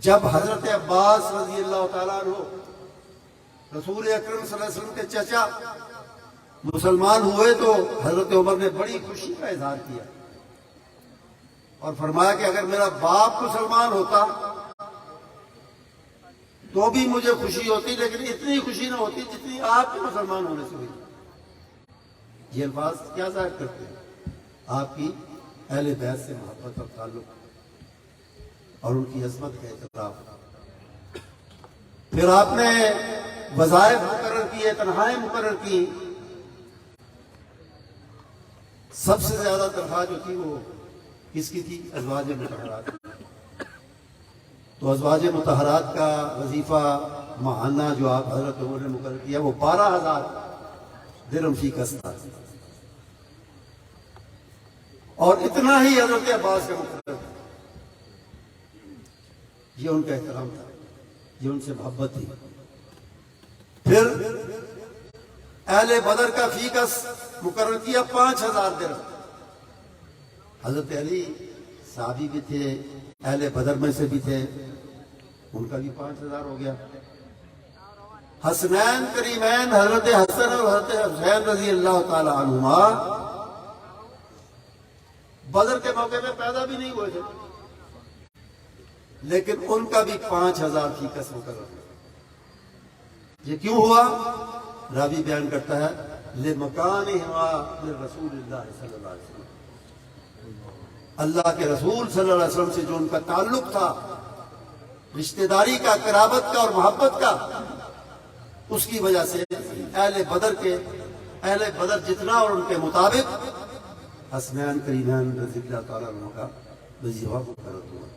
جب حضرت عباس رضی اللہ تعالیٰ عنہ رسول اکرم صلی اللہ علیہ وسلم کے چچا مسلمان ہوئے تو حضرت عمر نے بڑی خوشی کا اظہار کیا اور فرمایا کہ اگر میرا باپ مسلمان ہوتا تو بھی مجھے خوشی ہوتی، لیکن اتنی خوشی نہ ہوتی جتنی آپ کے مسلمان ہونے سے ہوئی۔ یہ الفاظ کیا ظاہر کرتے ہیں؟ آپ کی اہل بیت سے محبت اور تعلق اور ان کی عظمت کا اعتراف۔ پھر آپ نے وظائف مقرر کیے، تنخواہیں مقرر کی۔ سب سے زیادہ تنخواہ جو تھی وہ کس کی تھی؟ ازواج مطہرات۔ تو ازواج مطہرات کا وظیفہ ماہانہ جو آپ حضرت عمر نے مقرر کیا وہ 12,000 درہم فی کس تھا، اور اتنا ہی حضرت عباس کا مقرر تھا۔ یہ ان کا احترام تھا، یہ ان سے محبت تھی۔ پھر اہل بدر کا فی کس مقرر کیا 5,000 درہم۔ حضرت علی صحابی بھی تھے، اہل بدر میں سے بھی تھے، ان کا بھی 5,000 ہو گیا۔ حسنین کریمین حضرت حسن اور حضرت حسین رضی اللہ تعالی عنہما بدر کے موقع میں پیدا بھی نہیں ہوئے تھے، لیکن ان کا بھی 5,000 فی کس مقرر ہوا۔ یہ کیوں ہوا؟ راوی بیان کرتا ہے لِمَكَانِهِمَا لِرَسُولِ اللَّهِ صلی اللہ علیہ وسلم، اللہ کے رسول صلی اللہ علیہ وسلم سے جو ان کا تعلق تھا، رشتہ داری کا، قرابت کا اور محبت کا، اس کی وجہ سے اہل بدر جتنا اور ان کے مطابق حسنین کریمین رضی اللہ تعالیٰ عنہ کا وظیفہ مقرر ہوا۔